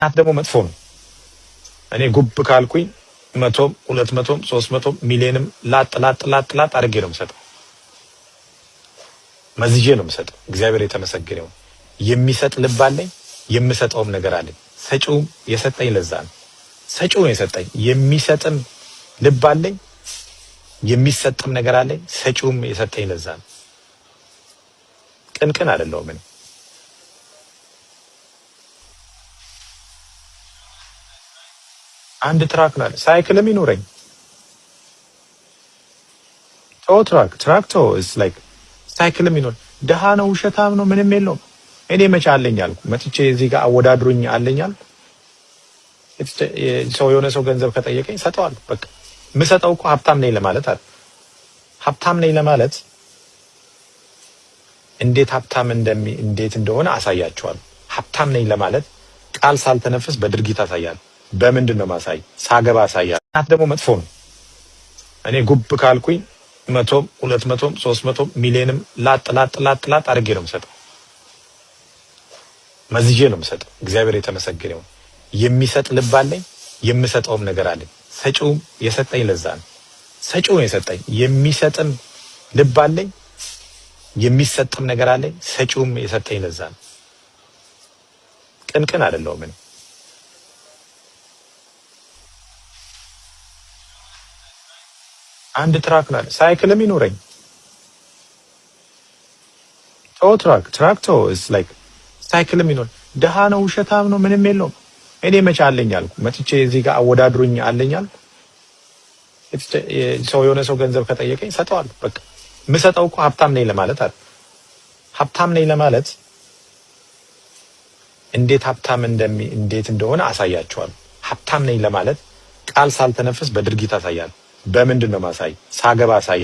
ናት ደግሞ መጥፎ ነው። እኔ ጉብ ካልኩኝ 100 200 300 ሚሊዮንም ላጥ አድርጌ ነው የምሰጠው። መዝጄ ነው የምሰጠው። እግዚአብሔር የተመሰገነው። የሚሰጥ ልብ አለኝ፣ የምሰጠውም ነገር አለኝ። ሰጪውም የሰጠኝ ለዛ ነው። ሰጪው ነው የሰጠኝ። የሚሰጥም ልብ አለኝ፣ የሚሰጥም ነገር አለኝ። ሰጪውም የሰጠኝ ለዛ ነው። ቅንቅን አይደለሁም እኔ። አንድ ትራክ ነው ሳይክልም ይኖረኝ ትራክቶ is like ሳይክልም ይኖር ደሃ ነው ውሸታም ነው ምንም የለውም። እኔ መቼ አለኝ አልኩ መጥቼ እዚህ ጋር አወዳድሩኝ አለኛል። ሰው የሆነ ሰው ገንዘብ ከጠየቀኝ ሰጠዋለሁ። በቃ የምሰጠው እኮ ሀብታም ነኝ ለማለት አይደል። ሀብታም ነኝ ለማለት እንዴት እንደሆነ አሳያቸዋለሁ። ሀብታም ነኝ ለማለት ቃል ሳልተነፍስ በድርጊት አሳያለሁ። በምንድን ነው ማሳይ? ሳገባ አሳያለሁ። ናት ደግሞ መጥፎ ነው። እኔ ጉብ ካልኩኝ 100 200 300 ሚሊዮንም ላጥ አድርጌ ነው የምሰጠው። መዝጄ ነው የምሰጠው። እግዚአብሔር የተመሰገነው። የሚሰጥ ልብ አለኝ፣ የምሰጠውም ነገር አለኝ። ሰጪውም የሰጠኝ ለዛ ነው። ሰጪው ነው የሰጠኝ። የሚሰጥም ልብ አለኝ፣ የሚሰጥም ነገር አለኝ። ሰጪውም የሰጠኝ ለዛ ነው። ቅንቅን አይደለሁም እኔ። አንድ ትራክ ነው ሳይክልም ይኖረኝ ትራክቶ is like ሳይክልም ይኖር ደሃ ነው ውሸታም ነው ምንም የለውም። እኔ መቼ አለኝ አልኩ መጥቼ እዚህ ጋር አወዳድሩኝ አለኛል። ሰው የሆነ ሰው ገንዘብ ከጠየቀኝ ሰጠዋለሁ። በቃ የምሰጠው እኮ ሀብታም ነኝ ለማለት አይደል። ሀብታም ነኝ ለማለት እንዴት እንደሆነ አሳያቸዋለሁ። ሀብታም ነኝ ለማለት ቃል ሳልተነፍስ በድርጊት አሳያለሁ። በምንድን ነው ማሳይ? ሳገባ አሳያለሁ።